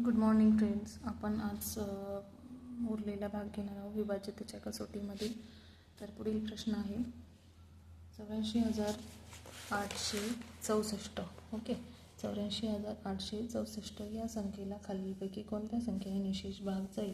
Good morning friends. आपण आज उरलेला भाग घेणार आहोत विभाज्यतेच्या कसोटीमधील. तर पुढील प्रश्न आहे 84,864. ओके, 84,864 या संख्येला खालीलपैकी कोणत्या संख्येने निशेष भाग जाईल.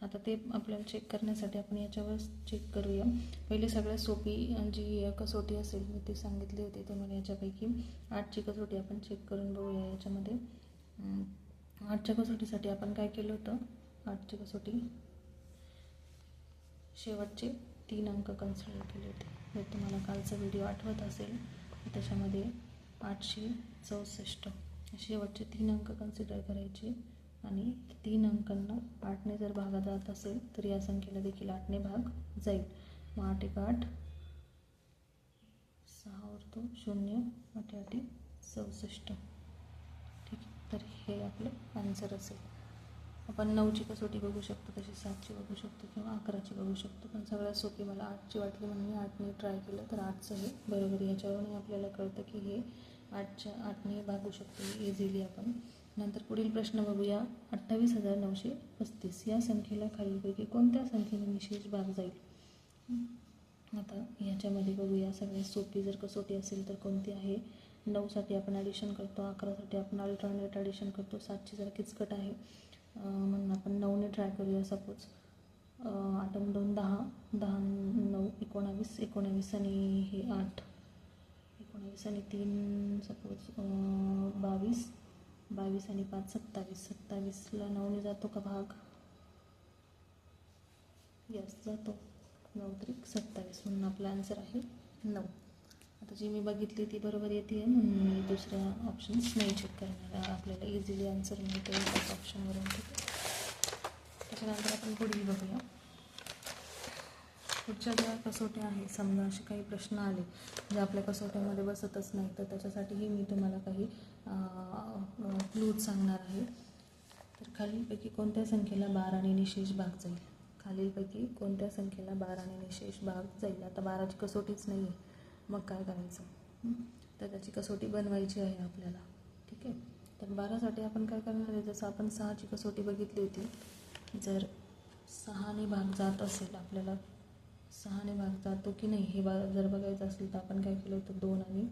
आता ते आपल्याला चेक करण्यासाठी आपण याच्यावर चेक करूया. पहिले सगळ्यात सोपी जी कसोटी असेल मी ती सांगितली होती, तर मला याच्यापैकी 8ची कसोटी आपण चेक करून बघूया. याच्यामध्ये 8च्या कसोटीसाठी आपण काय केलं होतं, 8ची कसोटी शेवटचे 3 अंक कन्सिडर केले होते. जर तुम्हाला कालचा व्हिडिओ आठवत असेल तर त्याच्यामध्ये 864 शेवटचे 3 अंक कन्सिडर करायचे आणि 3 अंकांना 8ने जर भागा जात असेल तर या संख्येला देखील 8ने भाग जाईल. मग 8 1 8, 6 उरतो 0, 8 8 64. ठीक आहे, तर हे आपलं आन्सर असेल. आपण 9ची कसोटी बघू शकतो, तशी 7ची बघू शकतो किंवा 11ची बघू शकतो, पण सगळ्यात सोपी मला 8ची वाटली म्हणून मी 8ने ट्राय केलं. तर 8चं हे बरोबर. याच्यावरून आपल्याला कळतं की हे 8ने भागू शकतो इझिली आपण. नंतर पुढील प्रश्न बघूया. 28,935 या संख्येला खालीलपैकी कोणत्या संख्येने निशेष भाग जाईल. आता याच्यामध्ये बघूया. सगळ्यात सोपी जर कसोटी असेल तर कोणती आहे. 9साठी आपण ॲडिशन करतो, 11साठी आपण अल्टरनेट ॲडिशन करतो, 7ची जरा किचकट आहे म्हणून आपण 9ने ट्राय करूया. सपोज 8 2 10, 10 9 19, 19 आणि हे 8, 19 आणि 3 सपोज 22, 22 आणि 5 27, 27ला 9ने जातो का भाग. यस, जातो. 9 त्रिक 27 म्हणून आपला आन्सर आहे 9. आता जी मी बघितली ती बरोबर येते आहे म्हणून मी दुसऱ्या ऑप्शन्स नाही चेक करणार. आपल्याला इझिली आन्सर मिळतो त्याच ऑप्शनवरून. त्याच्यानंतर आपण पुढील बघूया. पुढच्या ज्या कसोट्या आहे, समजा असे काही प्रश्न आले जे आपल्या कसोट्यामध्ये बसतच नाही, तर त्याच्यासाठीही मी तुम्हाला काही क्लूज सांगणार आहे. तर खालीलपैकी कोणत्या संख्येला 12ने निशेष भाग जाईल. खालीलपैकी कोणत्या संख्येला 12ने निशेष भाग जाईल. आता 12ची कसोटीच नाही आहे, मग काय करायचं. तर त्याची कसोटी बनवायची आहे आपल्याला. ठीक आहे, तर 12साठी आपण काय करणार आहे, जसं आपण 6ची कसोटी बघितली होती. जर 6ने भाग जात असेल, आपल्याला 6ने भाग जातो की नाही हे जर बघायचं असेल तर आपण काय केलं होतं, 2 आणि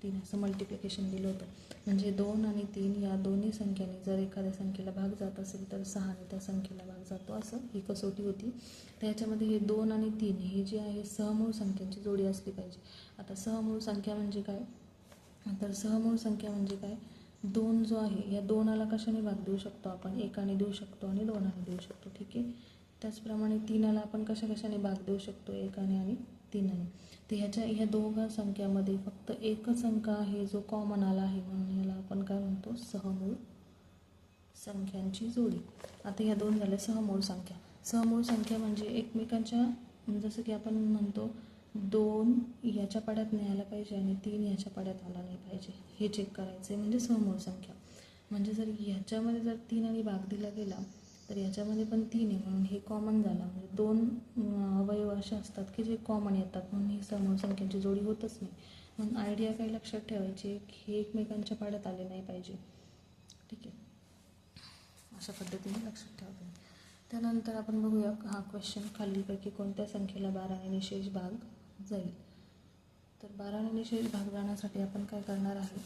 3 असं मल्टिप्लिकेशन दिलं होतं. म्हणजे 2 आणि 3 या दोन्ही संख्येने जर एखाद्या संख्येला भाग जात असेल तर 6ने त्या संख्येला भाग जातो, असं ही कसोटी होती. त्याच्यामध्ये हे 2 आणि 3 हे जे आहे सहमूळ संख्यांची जोडी असली पाहिजे. आता सहमूळ संख्या म्हणजे काय, तर सहमूळ संख्या म्हणजे काय, 2 जो आहे या 2ला कशाने भाग देऊ शकतो आपण, 1ने देऊ शकतो आणि 2ने देऊ शकतो. ठीक आहे, त्याचप्रमाणे 3ला आपण कशाने भाग देऊ शकतो, 1ने आणि 3ने. तर ह्या दोघा संख्यामध्ये फक्त एकच अंक आहे जो कॉमन आला आहे, म्हणून याला आपण काय म्हणतो, सहमूळ संख्यांची जोडी. आता ह्या 2 झाल्या सहमूळ संख्या. सहमूळ संख्या म्हणजे एकमेकांच्या, जसं की आपण म्हणतो 2 याच्या पाड्यात नाही आला पाहिजे आणि 3 याच्या पाड्यात आला नाही पाहिजे, हे चेक करायचं आहे म्हणजे सहमूळ संख्या. म्हणजे जर ह्याच्यामध्ये जर 3ने भाग दिला गेला तर ह्याच्यामध्ये पण 3 आहे म्हणून हे कॉमन झाला. म्हणजे 2 अवयव असे असतात की जे कॉमन येतात म्हणून ही सहमूळ संख्यांची जोडी होतच नाही. म्हणून आयडिया काय लक्षात ठेवायची की हे एकमेकांच्या पाड्यात आले नाही पाहिजे. ठीक आहे, अशा पद्धतीने लक्षात ठेवतो. त्यानंतर आपण बघूया हा क्वेश्चन. खालीलपैकी कोणत्या संख्येला 12ने निशेष भाग जाईल. तर 12ने निशेष भाग जाण्यासाठी आपण काय करणार आहे,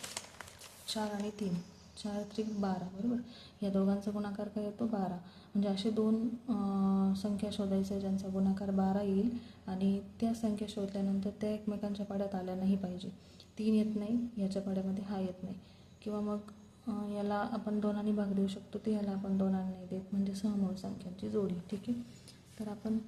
4 आणि 3, 4 त्रिक 12 बरोबर. या दोघांचा गुणाकार काय येतो, 12. म्हणजे असे 2 संख्या शोधायच्या ज्यांचा गुणाकार 12 येईल आणि त्या संख्या शोधल्यानंतर त्या एकमेकांच्या पाड्यात आल्या नाही पाहिजे. 3 येत नाही, याच्या पाड्यामध्ये हा येत नाही. किंवा मग याला आपण 2ने भाग देऊ शकतो, ते याला आपण 2ने नाही देत, म्हणजे सहमूळ संख्यांची जोडी. ठीक आहे, तर आपण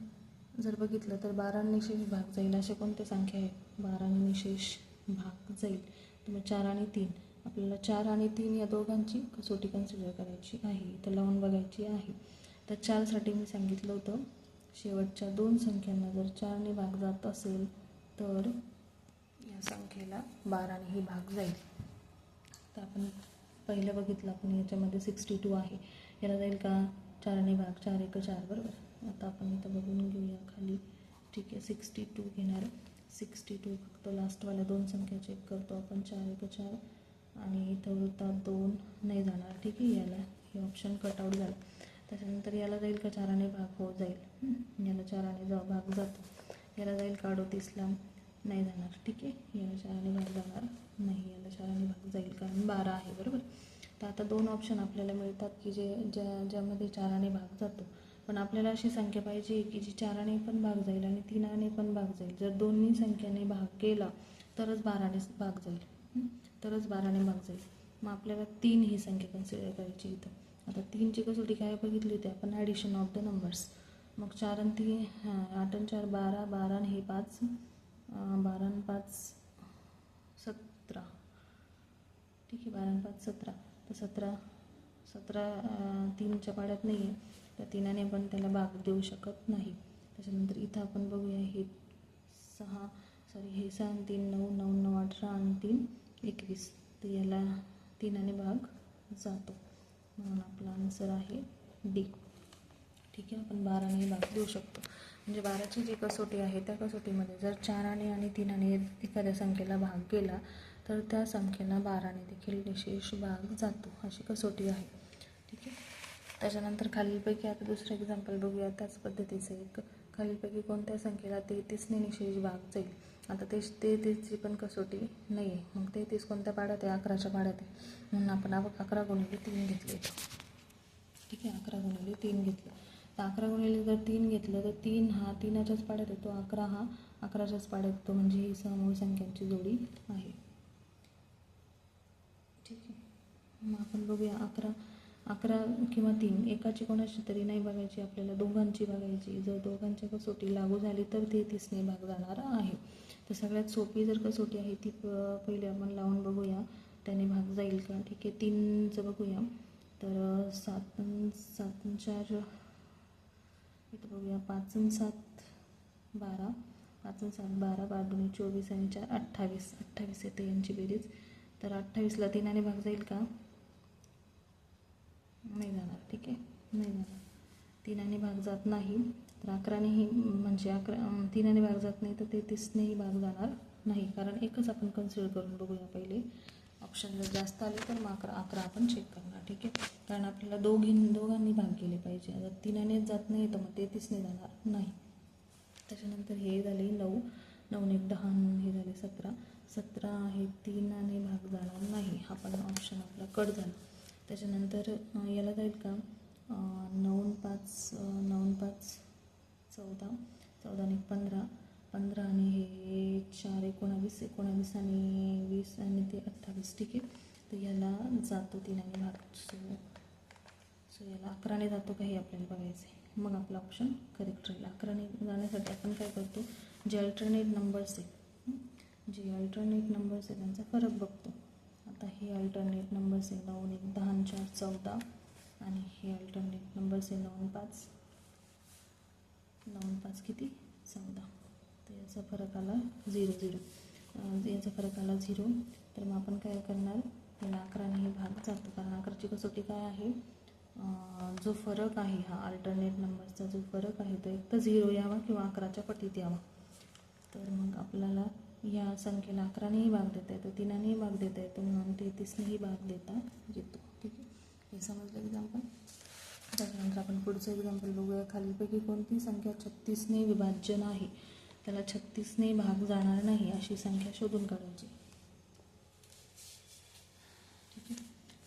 जर बघितलं तर 12ने निशेष भाग जाईल असे कोणते संख्या आहे, 12ने निशेष भाग जाईल. तुम्ही 4 आणि 3, आपल्याला 4 आणि 3 या दोघांची कसोटी कन्सिडर करायची आहे, इथं लावून बघायची आहे. तर 4साठी मी सांगितलं होतं, शेवटच्या 2 संख्यांना जर 4ने भाग जात असेल तर या संख्येला 12नेही भाग जाईल. तर आपण पहिलं बघितलं, आपण याच्यामध्ये 62 आहे, याला जाईल का 4ने भाग, 4 1 4 बरोबर. आता आपण इथं बघून घेऊया खाली. ठीक आहे, 62 घेणार. 62 फक्त लास्टवाल्या 2 संख्या चेक करतो आपण, 4 1 4 आणि इथं वृत्तात 2 नाही जाणार. ठीक आहे, याला हे ऑप्शन कटआउट झालं. त्याच्यानंतर याला जाईल का 4ने भाग? हो जाईल. याला 4ने भाग जातो. याला जाईल का 38ला? नाही जाणार. ठीक आहे, याला 4ने भाग जाणार नाही, याला 4ने भाग जाईल कारण 12 आहे. बरोबर. तर आता 2 ऑप्शन आपल्याला मिळतात की ज्यामध्ये 4ने भाग जातो. पण आपल्याला अशी संख्या पाहिजे की जी 4ने पण भाग जाईल आणि 3ने पण भाग जाईल. जर दोन्ही संख्याने भाग केला तरच 12ने भाग जाईल, तरच 12ने भाग जाईल. मग आपल्याला 3 ही संख्या कन्सिडर करायची इथं. आता 3ची कसोटी काय बघितली होती आपण? Addition of the numbers. मग 4 आणि 3 8 आणि 4 12, 12 आणि हे 5 12 आणि 5 17. ठीक आहे, 12 आणि 5 17. तर 17 3च्या पाड्यात नाही आहे, तर 3ने पण त्याला भाग देऊ शकत नाही. त्याच्यानंतर इथं आपण बघूया हे 6 आणि 3 9 9 9 18 आणि 3 21. तर याला 3ने भाग जातो, म्हणून आपला आन्सर आहे डी. ठीक आहे, आपण 12ने भाग देऊ शकतो. म्हणजे 12ची जी कसोटी आहे त्या कसोटीमध्ये जर 4ने आणि 3ने एखाद्या संख्येला भाग केला तर त्या संख्येला 12ने देखील विशेष भाग जातो, अशी कसोटी आहे. ठीक आहे. त्याच्यानंतर खालीलपैकी आता दुसरं एक्झाम्पल बघूया त्याच पद्धतीचं एक. खालीलपैकी कोणत्या संख्येला 33ने निशेष भाग जाईल? आता 33ची पण कसोटी नाही आहे. मग 33 कोणत्या पाड्यात आहे? 11च्या पाड्यात आहे. म्हणून आपण 11 गुणिले 3 घेतले. ठीक आहे, 11 गुणिले 3 घेतलं. तर 11 गुणिले जर 3 घेतलं तर 3 हा 3च्याच पाड्यात येतो, 11 हा 11च्याच पाड्यात येतो. म्हणजे ही समूळ संख्यांची जोडी आहे. ठीक आहे, मग आपण बघूया 11 किंवा 3 एकाची कोणाची तरी नाही बघायची, आपल्याला दोघांची बघायची. जर दोघांच्या कसोटी लागू झाली तर 33ने भाग जाणार आहे. तर सगळ्यात सोपी जर कसोटी आहे ती पहिले आपण लावून बघूया त्याने भाग जाईल का. ठीक आहे, 3चं बघूया. तर 7 आणि 4 इथं बघूया. 5 आणि 7 12, 5 आणि 7 12, 12 दुणे 24 आणि 4 28 येते यांची बेरीज. तर 28ला 3ने भाग जाईल का? नाही जाणार. ठीक आहे, नाही जाणार. 3ने भाग जात नाही. तर 11नेही म्हणजे 3ने भाग जात नाही तर 33नेही भाग जाणार नाही, कारण एकच आपण कन्सिडर करून बघूया पहिले. ऑप्शन जर जास्त आले तर मग 11 आपण चेक करणार. ठीक आहे, कारण आपल्याला दोघांनी भाग केले पाहिजे. जर 3नेच जात नाही तर मग 33ने जाणार नाही. त्याच्यानंतर हे झाले 9 9 1 10 हे झाले 17 आहे 3ने भाग जाणार नाही. हा पण ऑप्शन आपला कट झाला. त्याच्यानंतर याला जाईल का? 9 5 14 14 आणि 15 आणि हे 4 19 आणि 20 आणि ते 28. ठीक आहे, तर याला जातो 3ने भाग. सो याला 11ने जातो का हे आपल्याला बघायचं आहे. मग आपला ऑप्शन करेक्ट राहील. 11ने जाण्यासाठी आपण काय करतो? जे अल्टरनेट नंबर्स आहेत त्यांचा फरक बघतो. आता हे अल्टरनेट नंबर्स आहे 9 1 10 आणि 4 14 आणि हे अल्टरनेट नंबर्स आहे 9 5 किती? 14. तर याचा फरक आला 0 0. याचा फरक आला 0. तर मग आपण काय करणार? त्याला 11नेही भाग जातो, कारण 11ची कसोटी काय आहे? जो फरक आहे हा अल्टरनेट नंबर्सचा जो फरक आहे तो एक तर 0 यावा किंवा 11च्या पटीत यावा. तर मग आपल्याला या संख्येला 11नेही भाग देता येतो, 3नेही भाग देता येतो, म्हणून 33नेही भाग देता येतो. ठीक आहे, हे समजलं एक्झाम्पल. त्याच्यानंतर आपण पुढचं एक्झाम्पल बघूया. खालीलपैकी कोणती संख्या 36ने विभाज्य नाही? त्याला 36ने भाग जाणार नाही अशी संख्या शोधून काढायची. ठीक आहे,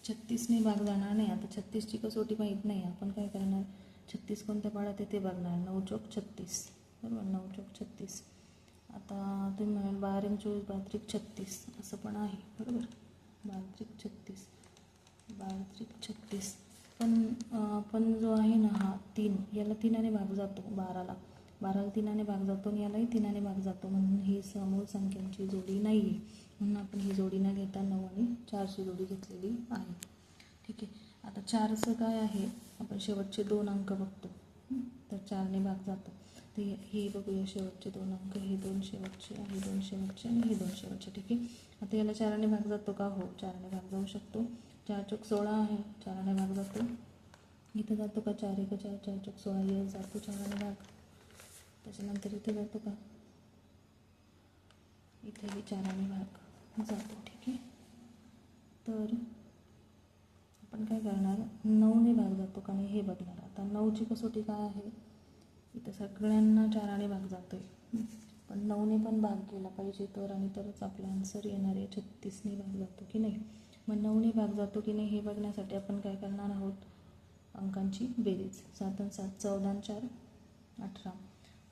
36ने भाग जाणार नाही. आता 36ची कसोटी माहीत नाही, आपण काय करणार? 36 कोणत्या पाड्यात येते बघणार. 9 चौक 36. बरोबर, 9 चौक 36. आता तुम्ही म्हणाल 12 24 12 36 असं पण आहे. बरोबर, 12 36 पण जो आहे ना हा 3 याला 3ने भाग जातो. 12ला 3ने भाग जातो आणि यालाही 3ने भाग जातो, म्हणून ही समूळ संख्यांची जोडी नाही आहे. म्हणून आपण ही जोडी न घेता 9 आणि 4ची जोडी घेतलेली आहे. ठीक आहे, आता 4चं काय आहे? आपण शेवटचे 2 अंक बघतो. तर 4ने भाग जातो. तर हे बघूया शेवटचे 2 अंक. हे 2 शेवटचे, हे 2 शेवटचे आणि हे 2 शेवटचे. ठीक आहे, आता याला 4ने भाग जातो का? हो, 4ने भाग जाऊ शकतो. 4 चौक 16 आहे, 4ने भाग जातो. इथं जातो का? 4 1 4 4 चौक 16 येत जातो 4ने भाग. त्याच्यानंतर इथे जातो का? इथेही 4ने भाग जातो. ठीक आहे, तर आपण काय करणार, 9ने भाग जातो का नाही हे बघणार. आता 9ची कसोटी काय आहे, इथं सगळ्यांना 4ने भाग जातो आहे, पण 9ने पण भाग गेला पाहिजे तर, आणि तरच आपला आन्सर येणार आहे. 36ने भाग जातो की नाही. मग 9ने भाग जातो की नाही हे बघण्यासाठी आपण काय करणार आहोत, अंकांची बेरीज. 7 आणि 7 14 आणि 4 18.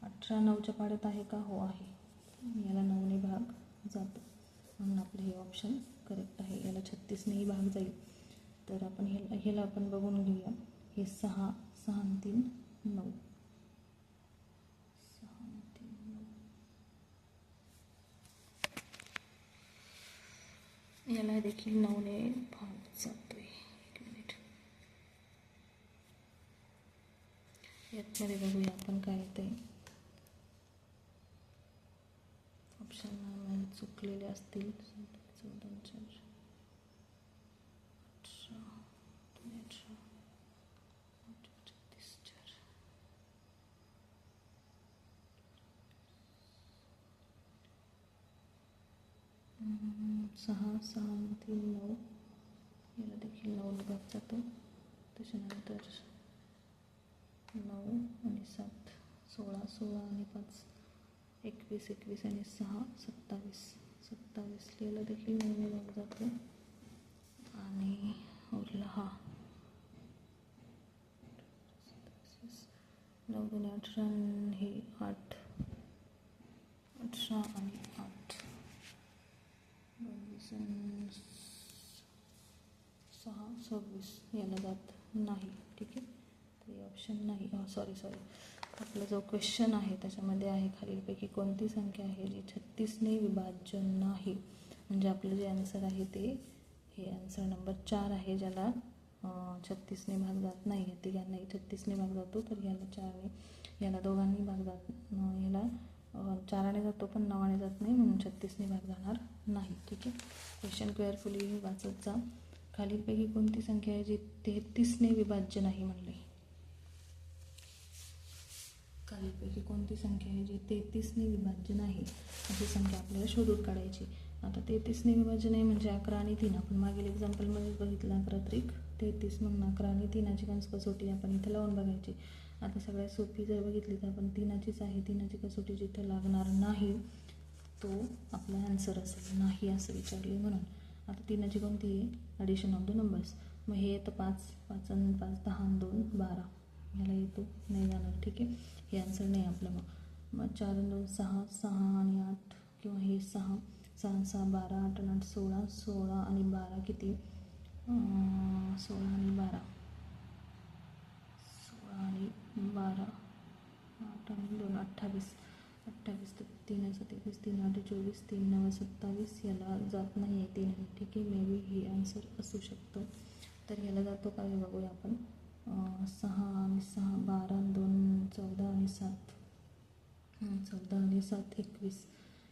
18 9च्या पाड्यात आहे का, हो आहे. याला 9ने भाग जातो म्हणून आपलं हे ऑप्शन करेक्ट आहे. याला 36नेही भाग जाईल. तर आपण ह्याला आपण बघून घेऊया. हे 6 6 आणि 3 9, 6 आणि 3 9. याला देखील 9ने भाग जातोय. एक मिनिट, यातमध्ये बघूया आपण काय येते. ऑप्शन चुकलेले असतील. 14 4 18 18 36 4 6 6 आणि 3 9. याला देखील 9ने भाग जातो. त्याच्यानंतर 9 आणि 7 16 16 आणि 5 21 21 आणि 6 27 27. याला देखील 9ने भाग जातो. आणि उरला हा 9 2 18 हे 8 18 आणि 8 22 आणि 6 26. याला जात नाही. ठीक आहे, तर हे ऑप्शन नाही. सॉरी आपला जो क्वेश्चन आहे त्याच्यामध्ये आहे खालीलपैकी कोणती संख्या आहे जी 36ने विभाज्य नाही. म्हणजे आपलं जे आन्सर आहे ते हे आन्सर नंबर 4 आहे, ज्याला 36ने भाग जात नाही. या तिघांनाही 36ने भाग जातो, तर याला 4ने, याला दोघांनी भाग जात, याला 4ने जातो पण 9ने जात नाही, म्हणून 36ने भाग जाणार नाही. ठीक आहे, क्वेश्चन केअरफुली वाचत जा. खालीलपैकी कोणती संख्या आहे जी 33ने विभाज्य नाही म्हणले. खालीलपैकी कोणती संख्या आहे जी 33ने विभाज्य नाही, अशी संख्या आपल्याला शोधून काढायची. आता 33ने विभाज्य नाही म्हणजे 11 आणि 3. आपण मागील एक्झाम्पलमध्येच बघितलं, 11 त्रिक 33 म्हणून 11 आणि 3ची कसोटी आपण इथे लावून बघायची. आता सगळ्यात सोपी जर बघितली तर आपण 3चीच आहे. 3ची कसोटी जिथे लागणार नाही तो आपला आन्सर असेल. नाही असं विचारले म्हणून. आता 3ची कोणती आहे, ॲडिशन ऑफ द नंबर्स. मग हे येतं 5 5 आणि 5 10 आणि 2 12. याला येतो, नाही जाणार. ठीक आहे, हे आन्सर नाही आपलं. मग 4 आणि 2 6 6 आणि 8, किंवा हे 6 6 6 12 8 आणि 8 16 16 आणि 12 किती, 16 आणि 12 16 आणि 12 8 आणि 2 28 28. तर 3 23 3 8 24 3 9 27. याला जात नाही आहे 3. ठीक आहे, मे बी हे आन्सर असू शकतं. तर याला जातो का हे बघूया आपण. 6 आणि 6 12 आणि 2 14 आणि 7 14 आणि 7 21.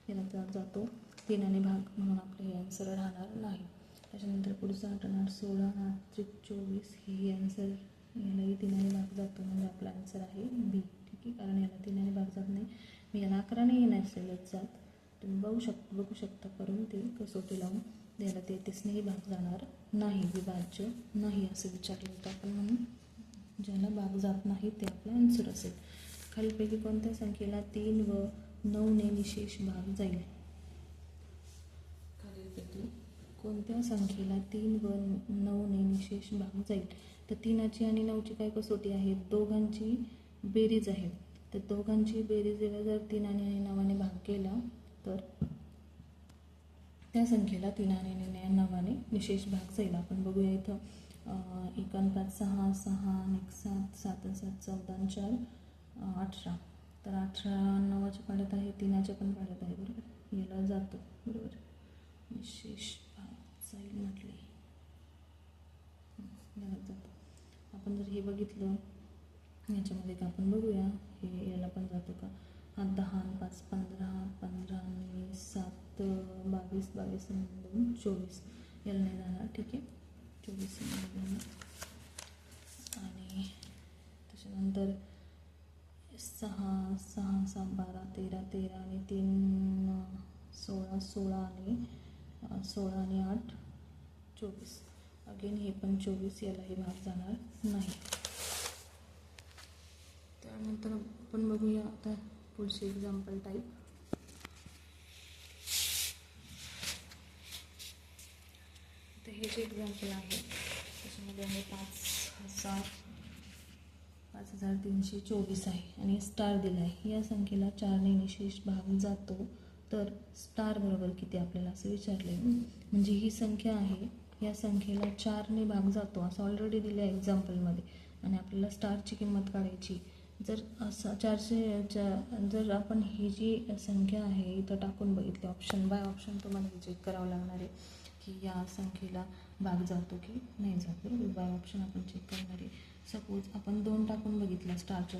याला जातो 3ने भाग, म्हणून आपलं हे आन्सर राहणार नाही. त्याच्यानंतर पुढचं 8 आणि 8 16 8 24. हे आन्सर, यालाही 3ने भाग जातो, म्हणजे आपला आन्सर आहे बी. ठीक आहे, कारण याला 3ने भाग जात नाही. मी याला 11ने नसेलच जात, तुम्ही बघू शकता करून ते कसोटी लावून. याला 33नेही भाग जाणार नाही, विभाज्य नाही असं विचारलं होतं आपण, म्हणून ज्याला भाग जात नाही ते आपला आन्सर असेल. खालीलपैकी कोणत्या संख्येला 3 व 9ने निशेष भाग जाईल. खालीलपैकी कोणत्या संख्येला 3 व 9ने निशेष भाग जाईल. तर 3ची आणि 9ची काय कसोटी आहे, दोघांची बेरीज आहे. तर दोघांची बेरीजला जर 3 आणि 9ने भाग केला तर त्या संख्येला 3 आणि 9ने निशेष भाग जाईल. आपण बघूया इथं 1 आणि 5 6 6 आणि 1 7 7 आणि 7 14 आणि 4 18. तर 18 9च्या पाड्यात आहे, 3च्या पण पाड्यात आहे. बरोबर, याला जातो. बरोबर, निशेष भाग जाईल म्हटले, याला जातो. आपण जर हे बघितलं याच्यामध्ये का आपण बघूया, हे याला पण जातो का. 10 आणि 5 15 15 आणि 7 22 22 आणि 2 24. याला नाही जाणार. ठीक आहे, 24 जाणार. आणि त्याच्यानंतर 6 6 7 12 13 13 आणि 3 16 16 आणि 16 आणि 8 24. अगेन हे पण 24, यालाही भाग जाणार नाही. त्यानंतर आपण बघूया आता पुढची एक्झाम्पल टाईप. तर हे जे एक्झाम्पल आहे त्याच्यामध्ये आहे 5324 आहे आणि स्टार दिला आहे. या संख्येला 4ने निशेष भाग जातो तर स्टार बरोबर किती आपल्याला असं विचारले. म्हणजे ही संख्या आहे, या संख्येला 4ने भाग जातो असं ऑलरेडी दिलं आहे एक्झाम्पलमध्ये आणि आपल्याला स्टारची किंमत काढायची. जर असं 400 जर आपण ही जी संख्या आहे इथं टाकून बघितली, ऑप्शन बाय ऑप्शन तुम्हाला चेक करावं लागणार आहे की या संख्येला भाग जातो की नाही जातो. बाय ऑप्शन आपण चेक करणार आहे. सपोज आपण 2 टाकून बघितलं स्टारच्या